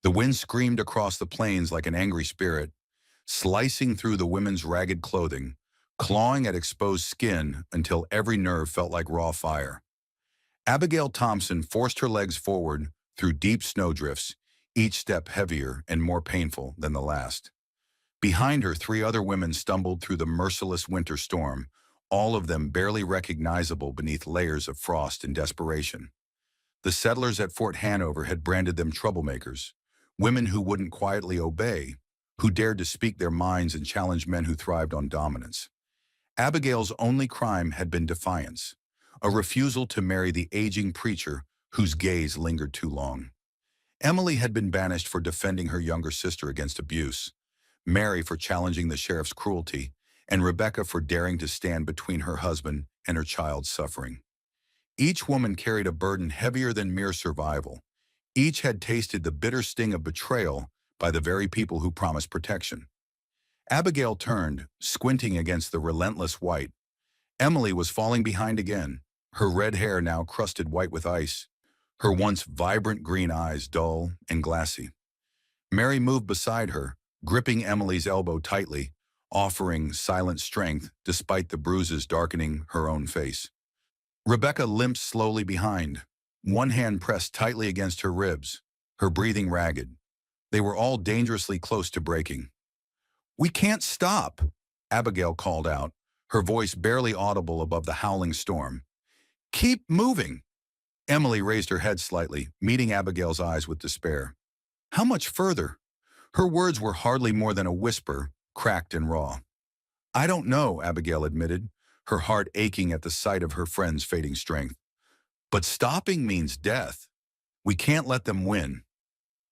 The wind screamed across the plains like an angry spirit, slicing through the women's ragged clothing, clawing at exposed skin until every nerve felt like raw fire. Abigail Thompson forced her legs forward through deep snowdrifts, each step heavier and more painful than the last. Behind her, three other women stumbled through the merciless winter storm, all of them barely recognizable beneath layers of frost and desperation. The settlers at Fort Hanover had branded them troublemakers, women who wouldn't quietly obey, who dared to speak their minds and challenge men who thrived on dominance. Abigail's only crime had been defiance, a refusal to marry the aging preacher whose gaze lingered too long. Emily had been banished for defending her younger sister against abuse, Mary for challenging the sheriff's cruelty, and Rebecca for daring to stand between her husband and her child's suffering. Each woman carried a burden heavier than mere survival. Each had tasted the bitter sting of betrayal by the very people who promised protection. Abigail turned, squinting against the relentless white. Emily was falling behind again, her red hair now crusted white with ice, her once vibrant green eyes dull and glassy. Mary moved beside her, gripping Emily's elbow tightly, offering silent strength despite the bruises darkening her own face. Rebecca limped slowly behind, one hand pressed tightly against her ribs, her breathing ragged. They were all dangerously close to breaking. "We can't stop," Abigail called out, her voice barely audible above the howling storm. "Keep moving." Emily raised her head slightly, meeting Abigail's eyes with despair. "How much further?" Her words were hardly more than a whisper, cracked and raw. "I don't know," Abigail admitted, her heart aching at the sight of her friend's fading strength. "But stopping means death. We can't let them win."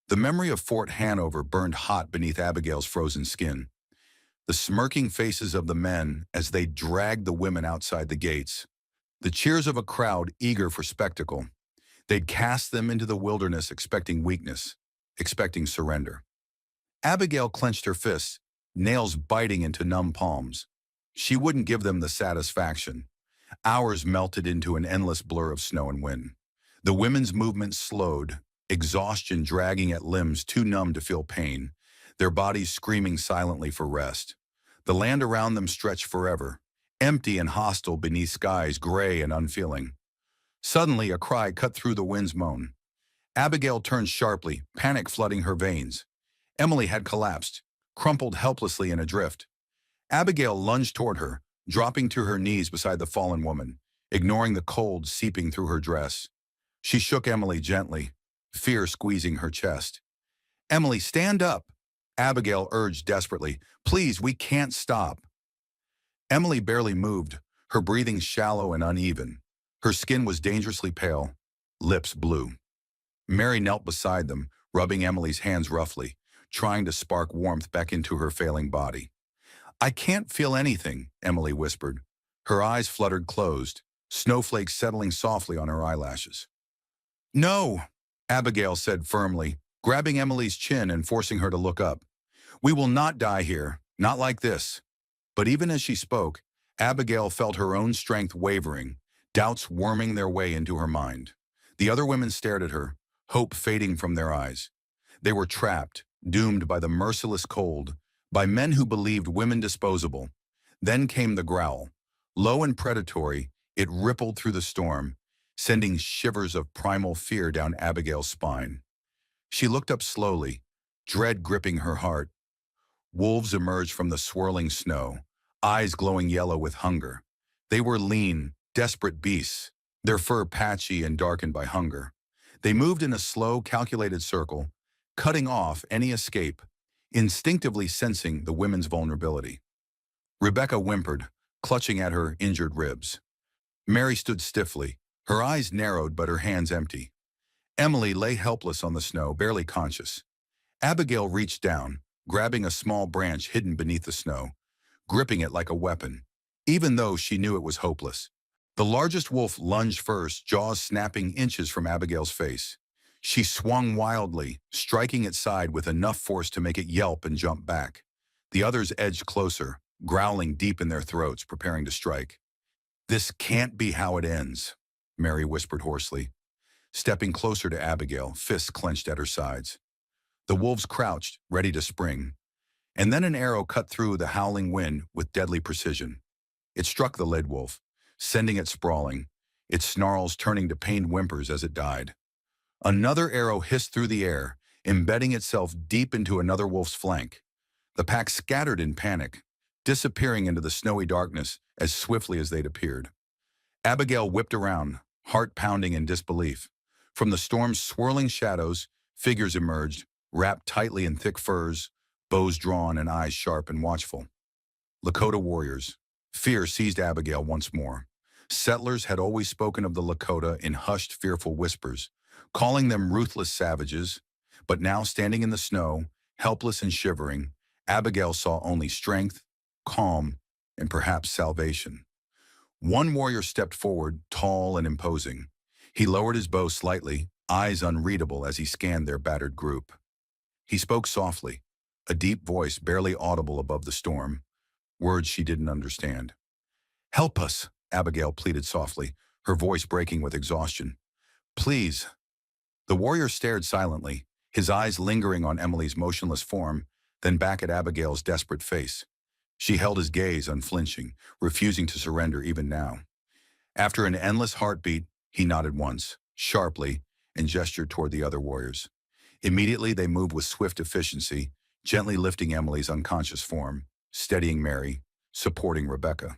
The memory of Fort Hanover burned hot beneath Abigail's frozen skin. The smirking faces of the men as they dragged the women outside the gates. The cheers of a crowd eager for spectacle. They'd cast them into the wilderness expecting weakness, expecting surrender. Abigail clenched her fists, nails biting into numb palms. She wouldn't give them the satisfaction. Hours melted into an endless blur of snow and wind. The women's movement slowed, exhaustion dragging at limbs too numb to feel pain, their bodies screaming silently for rest. The land around them stretched forever, empty and hostile beneath skies gray and unfeeling. Suddenly, a cry cut through the wind's moan. Abigail turned sharply, panic flooding her veins. Emily had collapsed, crumpled helplessly in a drift. Abigail lunged toward her, dropping to her knees beside the fallen woman, ignoring the cold seeping through her dress. She shook Emily gently, fear squeezing her chest. "Emily, stand up," Abigail urged desperately. "Please, we can't stop." Emily barely moved, her breathing shallow and uneven. Her skin was dangerously pale, lips blue. Mary knelt beside them, rubbing Emily's hands roughly, trying to spark warmth back into her failing body. "I can't feel anything," Emily whispered. Her eyes fluttered closed, snowflakes settling softly on her eyelashes. "No," Abigail said firmly, grabbing Emily's chin and forcing her to look up. "We will not die here, not like this." But even as she spoke, Abigail felt her own strength wavering, doubts worming their way into her mind. The other women stared at her, hope fading from their eyes. They were trapped, doomed by the merciless cold, by men who believed women disposable. Then came the growl. Low and predatory, it rippled through the storm, sending shivers of primal fear down Abigail's spine. She looked up slowly, dread gripping her heart. Wolves emerged from the swirling snow, eyes glowing yellow with hunger. They were lean, desperate beasts, their fur patchy and darkened by hunger. They moved in a slow, calculated circle, cutting off any escape, instinctively sensing the women's vulnerability. Rebecca whimpered, clutching at her injured ribs. Mary stood stiffly, her eyes narrowed but her hands empty. Emily lay helpless on the snow, barely conscious. Abigail reached down, grabbing a small branch hidden beneath the snow, gripping it like a weapon, even though she knew it was hopeless. The largest wolf lunged first, jaws snapping inches from Abigail's face. She swung wildly, striking its side with enough force to make it yelp and jump back. The others edged closer, growling deep in their throats, preparing to strike. "This can't be how it ends," Mary whispered hoarsely, stepping closer to Abigail, fists clenched at her sides. The wolves crouched, ready to spring, and then an arrow cut through the howling wind with deadly precision. It struck the lead wolf, sending it sprawling, its snarls turning to pained whimpers as it died. Another arrow hissed through the air, embedding itself deep into another wolf's flank. The pack scattered in panic, disappearing into the snowy darkness as swiftly as they'd appeared. Abigail whipped around, heart pounding in disbelief. From the storm's swirling shadows, figures emerged, wrapped tightly in thick furs, bows drawn and eyes sharp and watchful. Lakota warriors. Fear seized Abigail once more. Settlers had always spoken of the Lakota in hushed, fearful whispers, calling them ruthless savages, but now standing in the snow, helpless and shivering, Abigail saw only strength, calm, and perhaps salvation. One warrior stepped forward, tall and imposing. He lowered his bow slightly, eyes unreadable as he scanned their battered group. He spoke softly, a deep voice barely audible above the storm, words she didn't understand. "Help us," Abigail pleaded softly, her voice breaking with exhaustion. "Please." The warrior stared silently, his eyes lingering on Emily's motionless form, then back at Abigail's desperate face. She held his gaze unflinching, refusing to surrender even now. After an endless heartbeat, he nodded once, sharply, and gestured toward the other warriors. Immediately, they moved with swift efficiency, gently lifting Emily's unconscious form, steadying Mary, supporting Rebecca.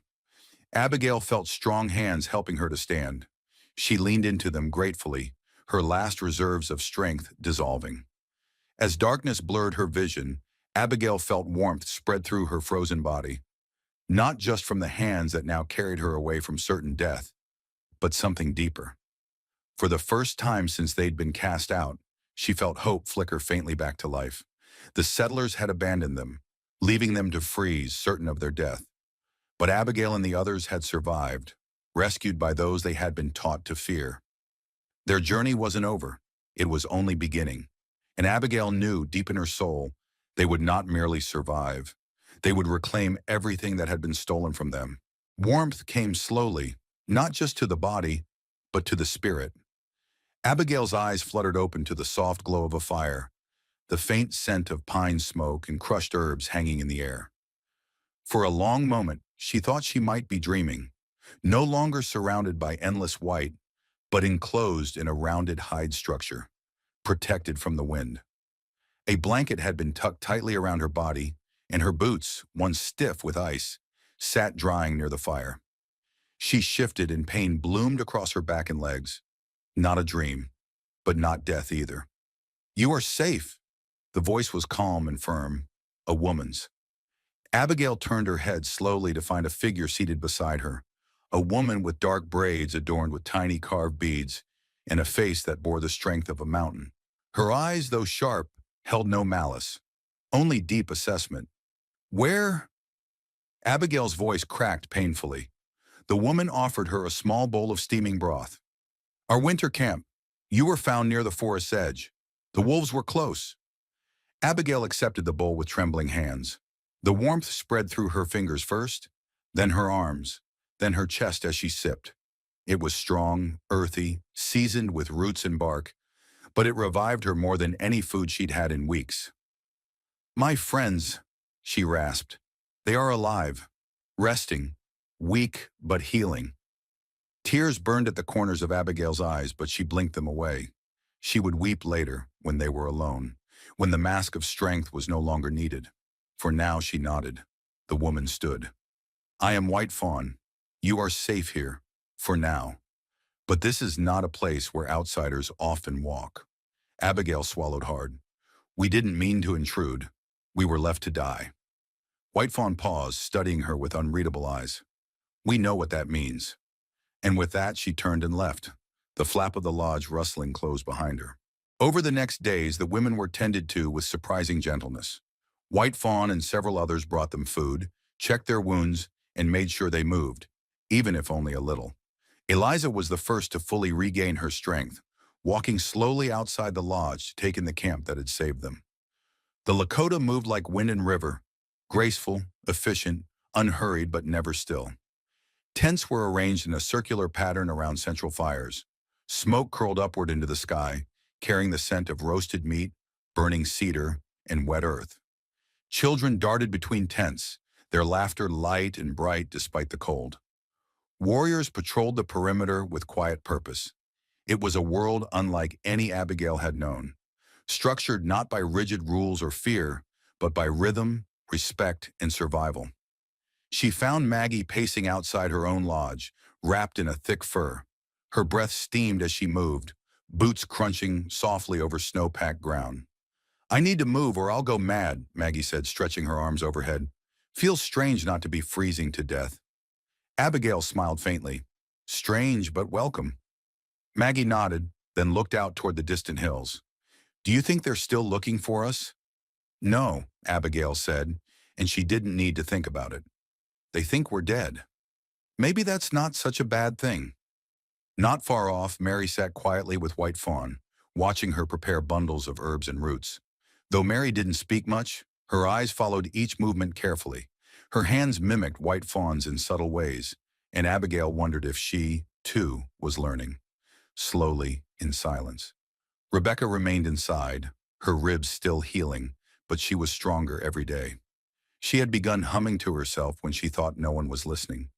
Abigail felt strong hands helping her to stand. She leaned into them gratefully, her last reserves of strength dissolving. As darkness blurred her vision, Abigail felt warmth spread through her frozen body, not just from the hands that now carried her away from certain death, but something deeper. For the first time since they'd been cast out, she felt hope flicker faintly back to life. The settlers had abandoned them, leaving them to freeze, certain of their death. But Abigail and the others had survived, rescued by those they had been taught to fear. Their journey wasn't over, it was only beginning. And Abigail knew deep in her soul they would not merely survive. They would reclaim everything that had been stolen from them. Warmth came slowly, not just to the body, but to the spirit. Abigail's eyes fluttered open to the soft glow of a fire, the faint scent of pine smoke and crushed herbs hanging in the air. For a long moment, she thought she might be dreaming, no longer surrounded by endless white, but enclosed in a rounded hide structure, protected from the wind. A blanket had been tucked tightly around her body, and her boots, once stiff with ice, sat drying near the fire. She shifted and pain bloomed across her back and legs. Not a dream, but not death either. "You are safe." The voice was calm and firm, a woman's. Abigail turned her head slowly to find a figure seated beside her, a woman with dark braids adorned with tiny carved beads and a face that bore the strength of a mountain. Her eyes, though sharp, held no malice, only deep assessment. "Where?" Abigail's voice cracked painfully. The woman offered her a small bowl of steaming broth. "Our winter camp. You were found near the forest's edge. The wolves were close." Abigail accepted the bowl with trembling hands. The warmth spread through her fingers first, then her arms, then her chest as she sipped. It was strong, earthy, seasoned with roots and bark, but it revived her more than any food she'd had in weeks. "My friends," she rasped. "They are alive, resting, weak but healing." Tears burned at the corners of Abigail's eyes, but she blinked them away. She would weep later, when they were alone, when the mask of strength was no longer needed. For now she nodded. The woman stood. "I am White Fawn. You are safe here, for now. But this is not a place where outsiders often walk." Abigail swallowed hard. "We didn't mean to intrude. We were left to die." White Fawn paused, studying her with unreadable eyes. "We know what that means." And with that, she turned and left, the flap of the lodge rustling closed behind her. Over the next days, the women were tended to with surprising gentleness. White Fawn and several others brought them food, checked their wounds, and made sure they moved, even if only a little. Eliza was the first to fully regain her strength, walking slowly outside the lodge to take in the camp that had saved them. The Lakota moved like wind and river, graceful, efficient, unhurried but never still. Tents were arranged in a circular pattern around central fires. Smoke curled upward into the sky, carrying the scent of roasted meat, burning cedar and wet earth. Children darted between tents, their laughter light and bright despite the cold. Warriors patrolled the perimeter with quiet purpose. It was a world unlike any Abigail had known, structured not by rigid rules or fear, but by rhythm, respect, and survival. She found Maggie pacing outside her own lodge, wrapped in a thick fur. Her breath steamed as she moved, boots crunching softly over snow-packed ground. "I need to move or I'll go mad," Maggie said, stretching her arms overhead. "Feels strange not to be freezing to death." Abigail smiled faintly. "Strange, but welcome." Maggie nodded, then looked out toward the distant hills. "Do you think they're still looking for us?" "No," Abigail said, and she didn't need to think about it. "They think we're dead. Maybe that's not such a bad thing." Not far off, Mary sat quietly with White Fawn, watching her prepare bundles of herbs and roots. Though Mary didn't speak much, her eyes followed each movement carefully. Her hands mimicked White Fawn's in subtle ways, and Abigail wondered if she, too, was learning. Slowly, in silence. Rebecca remained inside, her ribs still healing, but she was stronger every day. She had begun humming to herself when she thought no one was listening,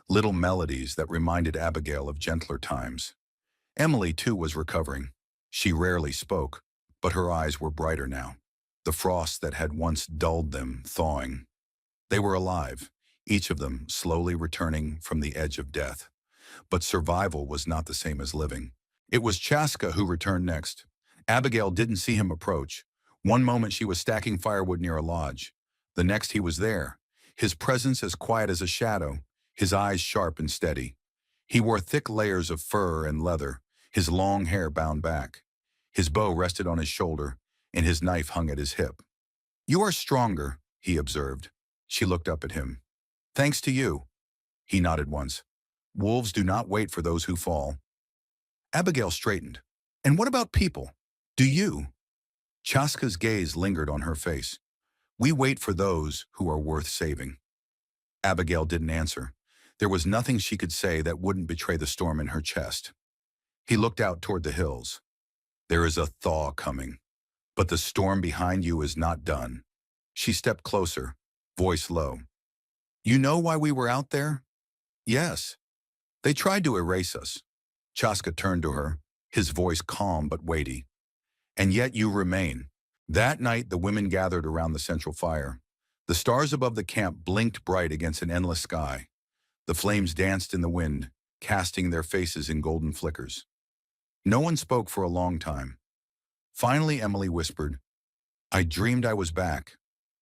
little melodies that reminded Abigail of gentler times. Emily, too, was recovering. She rarely spoke, but her eyes were brighter now, the frost that had once dulled them thawing. They were alive, each of them slowly returning from the edge of death. But survival was not the same as living. It was Chaska who returned next. Abigail didn't see him approach. One moment she was stacking firewood near a lodge. The next he was there, his presence as quiet as a shadow, his eyes sharp and steady. He wore thick layers of fur and leather, his long hair bound back. His bow rested on his shoulder, and his knife hung at his hip. "You are stronger," he observed. She looked up at him. "Thanks to you." He nodded once. "Wolves do not wait for those who fall." Abigail straightened. "And what about people? Do you?" Chaska's gaze lingered on her face. "We wait for those who are worth saving." Abigail didn't answer. There was nothing she could say that wouldn't betray the storm in her chest. He looked out toward the hills. "There is a thaw coming, but the storm behind you is not done." She stepped closer, voice low. "You know why we were out there?" "Yes." "They tried to erase us." Chaska turned to her, his voice calm but weighty. "And yet you remain." That night the women gathered around the central fire. The stars above the camp blinked bright against an endless sky. The flames danced in the wind, casting their faces in golden flickers. No one spoke for a long time. Finally Emily whispered, "I dreamed I was back,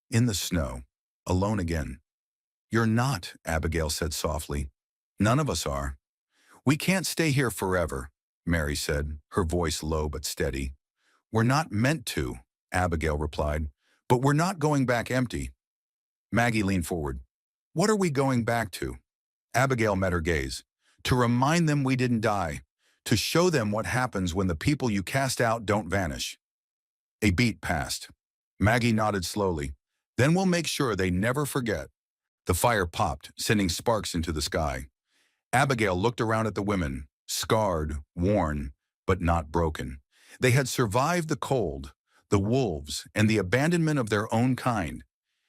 in the snow, alone again." "You're not," Abigail said softly. "None of us are." "We can't stay here forever," Mary said, her voice low but steady. "We're not meant to," Abigail replied, "but we're not going back empty." Maggie leaned forward. "What are we going back to?" Abigail met her gaze. "To remind them we didn't die, to show them what happens when the people you cast out don't vanish." A beat passed. Maggie nodded slowly. "Then we'll make sure they never forget." The fire popped, sending sparks into the sky. Abigail looked around at the women, scarred, worn, but not broken. They had survived the cold, the wolves, and the abandonment of their own kind.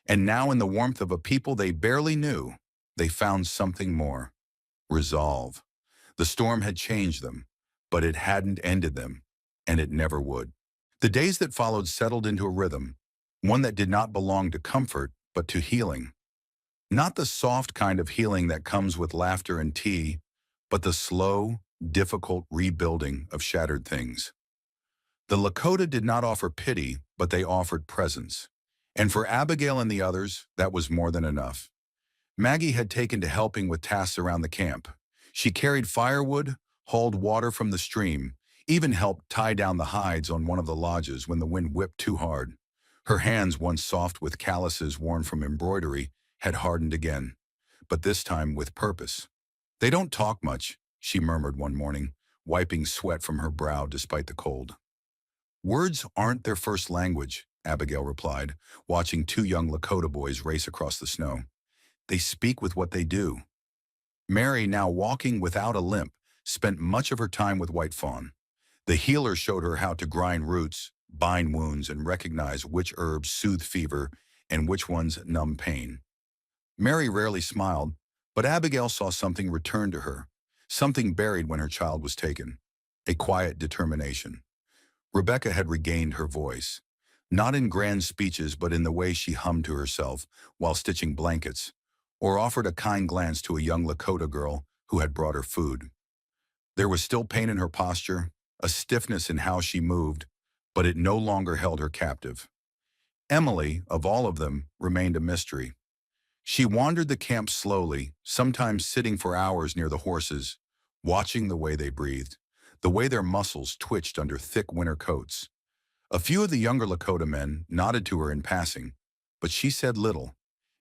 And now in the warmth of a people they barely knew, they found something more. Resolve. The storm had changed them, but it hadn't ended them, and it never would. The days that followed settled into a rhythm, one that did not belong to comfort, but to healing. Not the soft kind of healing that comes with laughter and tea, but the slow, difficult rebuilding of shattered things. The Lakota did not offer pity, but they offered presence. And for Abigail and the others, that was more than enough. Maggie had taken to helping with tasks around the camp. She carried firewood, hauled water from the stream, even helped tie down the hides on one of the lodges when the wind whipped too hard. Her hands, once soft with calluses worn from embroidery, had hardened again, but this time with purpose. "They don't talk much," she murmured one morning, wiping sweat from her brow despite the cold. "Words aren't their first language," Abigail replied, watching two young Lakota boys race across the snow. "They speak with what they do." Mary, now walking without a limp, spent much of her time with White Fawn. The healer showed her how to grind roots, bind wounds, and recognize which herbs soothe fever and which ones numb pain. Mary rarely smiled, but Abigail saw something return to her, something buried when her child was taken, a quiet determination. Rebecca had regained her voice, not in grand speeches but in the way she hummed to herself while stitching blankets, or offered a kind glance to a young Lakota girl who had brought her food. There was still pain in her posture, a stiffness in how she moved, but it no longer held her captive. Emily, of all of them, remained a mystery. She wandered the camp slowly, sometimes sitting for hours near the horses, watching the way they breathed, the way their muscles twitched under thick winter coats. A few of the younger Lakota men nodded to her in passing, but she said little.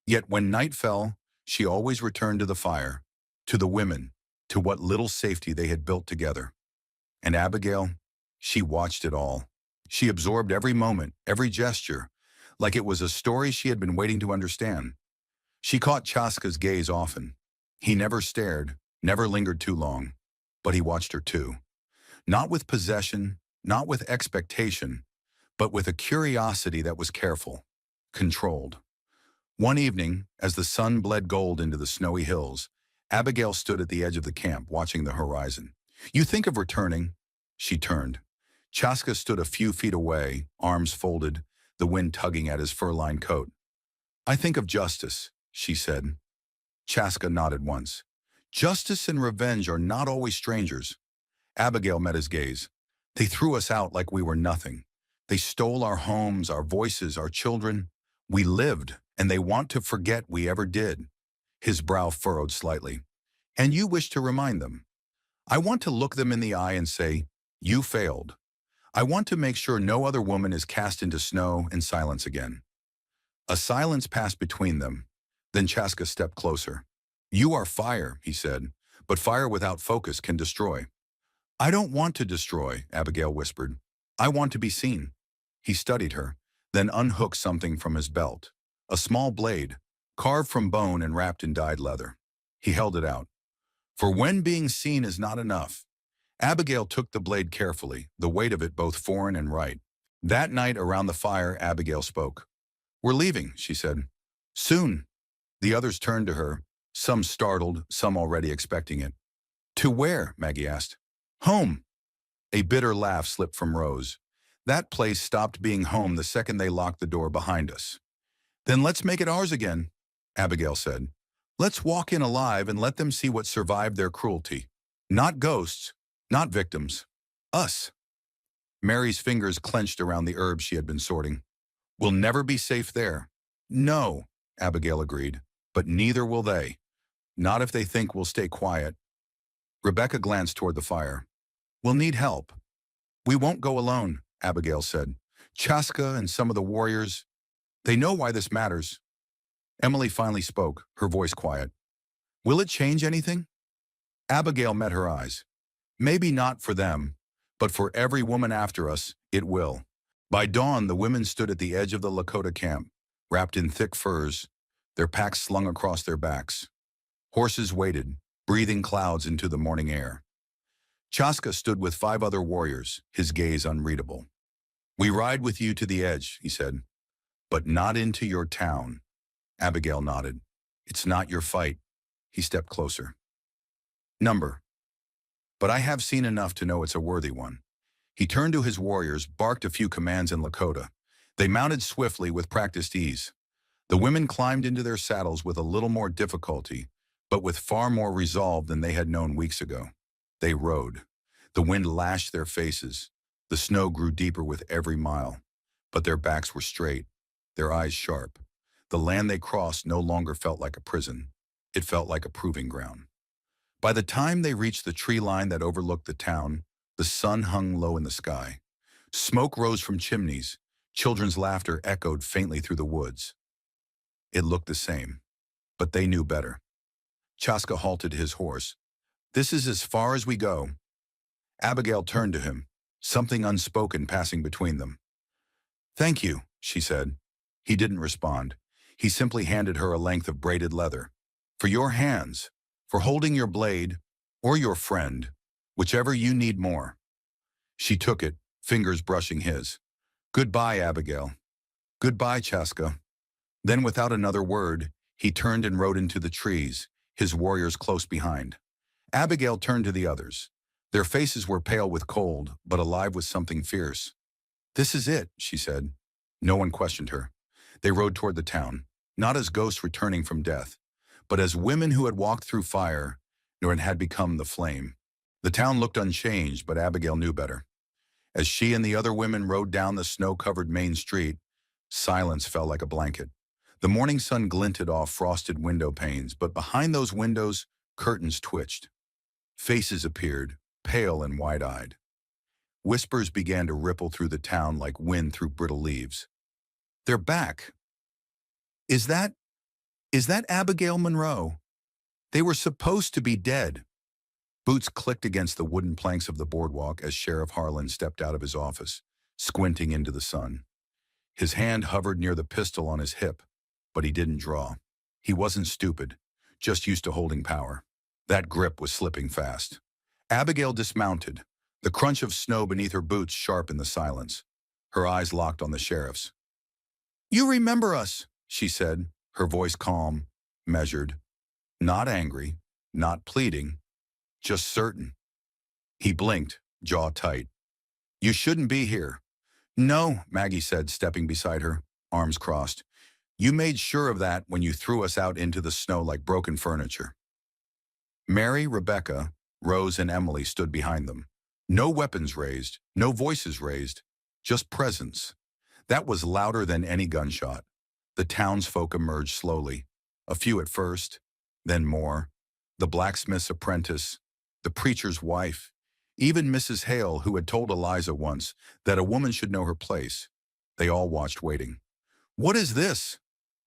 Yet when night fell, she always returned to the fire, to the women, to what little safety they had built together. And Abigail, she watched it all. She absorbed every moment, every gesture, like it was a story she had been waiting to understand. She caught Chaska's gaze often. He never stared, never lingered too long, but he watched her too. Not with possession, not with expectation, but with a curiosity that was careful, controlled. One evening, as the sun bled gold into the snowy hills, Abigail stood at the edge of the camp, watching the horizon. "You think of returning?" She turned. Chaska stood a few feet away, arms folded, the wind tugging at his fur-lined coat. "I think of justice," she said. Chaska nodded once. "Justice and revenge are not always strangers." Abigail met his gaze. "They threw us out like we were nothing. They stole our homes, our voices, our children. We lived, and they want to forget we ever did." His brow furrowed slightly. "And you wish to remind them. I want to look them in the eye and say, you failed. I want to make sure no other woman is cast into snow and silence again." A silence passed between them. Then Chaska stepped closer. "You are fire," he said, "but fire without focus can destroy." "I don't want to destroy," Abigail whispered. "I want to be seen." He studied her, then unhooked something from his belt. A small blade, carved from bone and wrapped in dyed leather. He held it out. "For when being seen is not enough." Abigail took the blade carefully, the weight of it both foreign and right. That night around the fire, Abigail spoke. "We're leaving," she said. "Soon." The others turned to her, some startled, some already expecting it. "To where?" Maggie asked. "Home." A bitter laugh slipped from Rose. "That place stopped being home the second they locked the door behind us." "Then let's make it ours again," Abigail said. "Let's walk in alive and let them see what survived their cruelty. Not ghosts, not victims. Us." Mary's fingers clenched around the herbs she had been sorting. "We'll never be safe there." "No," Abigail agreed, "but neither will they. Not if they think we'll stay quiet." Rebecca glanced toward the fire. "We'll need help." "We won't go alone," Abigail said. "Chaska and some of the warriors, they know why this matters." Emily finally spoke, her voice quiet. "Will it change anything?" Abigail met her eyes. "Maybe not for them, but for every woman after us, it will." By dawn, the women stood at the edge of the Lakota camp, wrapped in thick furs, their packs slung across their backs. Horses waited, breathing clouds into the morning air. Chaska stood with 5 other warriors, his gaze unreadable. "We ride with you to the edge," he said, "but not into your town." Abigail nodded. "It's not your fight." He stepped closer. "Number. But I have seen enough to know it's a worthy one." He turned to his warriors, barked a few commands in Lakota. They mounted swiftly with practiced ease. The women climbed into their saddles with a little more difficulty, but with far more resolve than they had known weeks ago. They rode. The wind lashed their faces. The snow grew deeper with every mile. But their backs were straight, their eyes sharp. The land they crossed no longer felt like a prison. It felt like a proving ground. By the time they reached the tree line that overlooked the town, the sun hung low in the sky. Smoke rose from chimneys. Children's laughter echoed faintly through the woods. It looked the same, but they knew better. Chaska halted his horse. "This is as far as we go." Abigail turned to him, something unspoken passing between them. "Thank you," she said. He didn't respond. He simply handed her a length of braided leather. "For your hands, for holding your blade, or your friend, whichever you need more." She took it, fingers brushing his. Goodbye, Abigail. Goodbye, Chaska. Then without another word, he turned and rode into the trees, his warriors close behind. Abigail turned to the others. Their faces were pale with cold, but alive with something fierce. This is it, she said. No one questioned her. They rode toward the town, not as ghosts returning from death, but as women who had walked through fire, nor had become the flame. The town looked unchanged, but Abigail knew better. As she and the other women rode down the snow-covered main street, silence fell like a blanket. The morning sun glinted off frosted window panes, but behind those windows, curtains twitched. Faces appeared, pale and wide-eyed. Whispers began to ripple through the town like wind through brittle leaves. They're back. Is that Abigail Monroe? They were supposed to be dead. Boots clicked against the wooden planks of the boardwalk as Sheriff Harlan stepped out of his office, squinting into the sun. His hand hovered near the pistol on his hip, but he didn't draw. He wasn't stupid, just used to holding power. That grip was slipping fast. Abigail dismounted, the crunch of snow beneath her boots sharp in the silence. Her eyes locked on the sheriff's. "You remember us," she said, her voice calm, measured. Not angry, not pleading, just certain. He blinked, jaw tight. "You shouldn't be here." "No," Maggie said, stepping beside her, arms crossed. "You made sure of that when you threw us out into the snow like broken furniture." Mary, Rebecca, Rose, and Emily stood behind them. No weapons raised, no voices raised, just presence. That was louder than any gunshot. The townsfolk emerged slowly, a few at first, then more. The blacksmith's apprentice, the preacher's wife, even Mrs. Hale, who had told Eliza once that a woman should know her place. They all watched, waiting. "What is this?"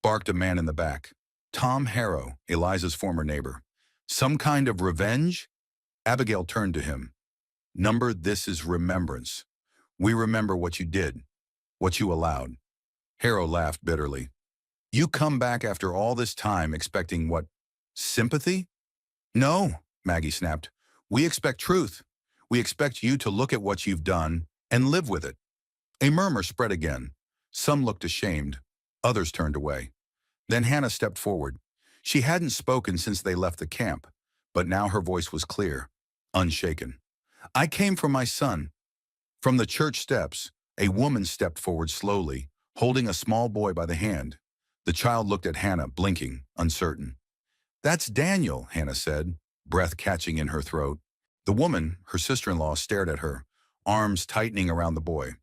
barked a man in the back. Tom Harrow, Eliza's former neighbor. "Some kind of revenge?" Abigail turned to him. "Number, this is remembrance. We remember what you did, what you allowed." Harrow laughed bitterly. "You come back after all this time expecting what? Sympathy?" "No," Maggie snapped. "We expect truth. We expect you to look at what you've done and live with it." A murmur spread again. Some looked ashamed. Others turned away. Then Hannah stepped forward. She hadn't spoken since they left the camp, but now her voice was clear, unshaken. "I came for my son." From the church steps, a woman stepped forward slowly, holding a small boy by the hand. The child looked at Hannah, blinking, uncertain. "That's Daniel," Hannah said, breath catching in her throat. The woman, her sister-in-law, stared at her, arms tightening around the boy.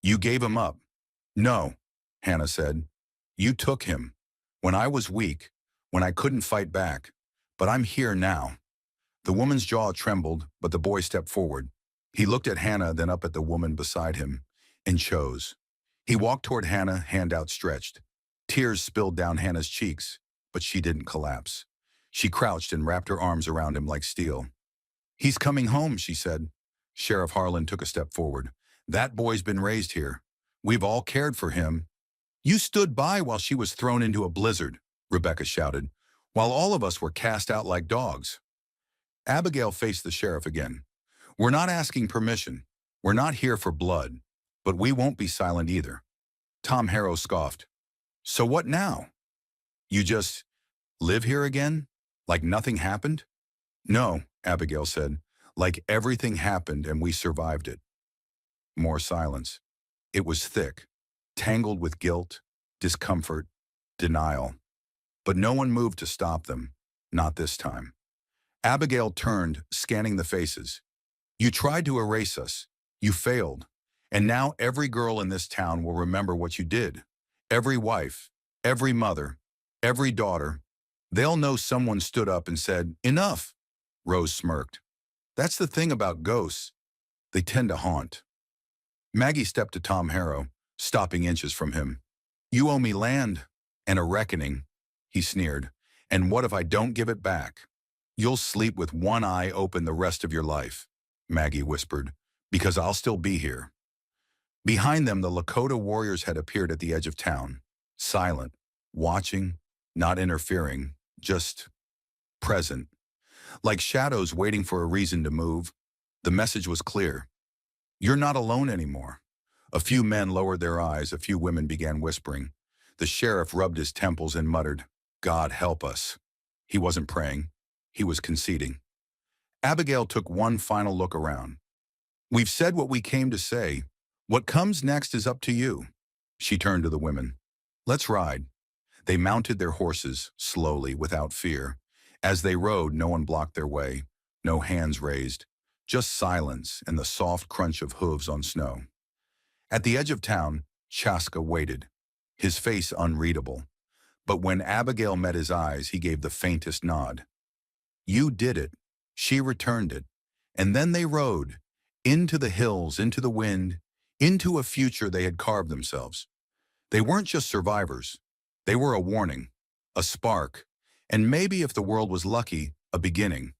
"You gave him up." "No," Hannah said. "You took him. When I was weak, when I couldn't fight back. But I'm here now." The woman's jaw trembled, but the boy stepped forward. He looked at Hannah, then up at the woman beside him, and chose. He walked toward Hannah, hand outstretched. Tears spilled down Hannah's cheeks, but she didn't collapse. She crouched and wrapped her arms around him like steel. "He's coming home," she said. Sheriff Harlan took a step forward. "That boy's been raised here. We've all cared for him." "You stood by while she was thrown into a blizzard," Rebecca shouted, "while all of us were cast out like dogs." Abigail faced the sheriff again. "We're not asking permission. We're not here for blood. But we won't be silent either." Tom Harrow scoffed. "So what now? You just live here again? Like nothing happened?" "No," Abigail said. "Like everything happened and we survived it." More silence. It was thick, tangled with guilt, discomfort, denial. But no one moved to stop them, not this time. Abigail turned, scanning the faces. "You tried to erase us. You failed. And now every girl in this town will remember what you did. Every wife, every mother, every daughter. They'll know someone stood up and said, 'Enough.'" Rose smirked. "That's the thing about ghosts. They tend to haunt." Maggie stepped to Tom Harrow, stopping inches from him. "You owe me land and a reckoning," he sneered. "And what if I don't give it back?" "You'll sleep with one eye open the rest of your life," Maggie whispered, "because I'll still be here." Behind them, the Lakota warriors had appeared at the edge of town, silent, watching, not interfering, just present. Like shadows waiting for a reason to move, the message was clear. You're not alone anymore. A few men lowered their eyes, a few women began whispering. The sheriff rubbed his temples and muttered, "God help us." He wasn't praying. He was conceding. Abigail took one final look around. "We've said what we came to say. What comes next is up to you." She turned to the women. "Let's ride." They mounted their horses, slowly, without fear. As they rode, no one blocked their way, no hands raised, just silence and the soft crunch of hooves on snow. At the edge of town, Chaska waited, his face unreadable. But when Abigail met his eyes, he gave the faintest nod. "You did it." She returned it. And then they rode, into the hills, into the wind, into a future they had carved themselves. They weren't just survivors. They were a warning, a spark, and maybe if the world was lucky, a beginning.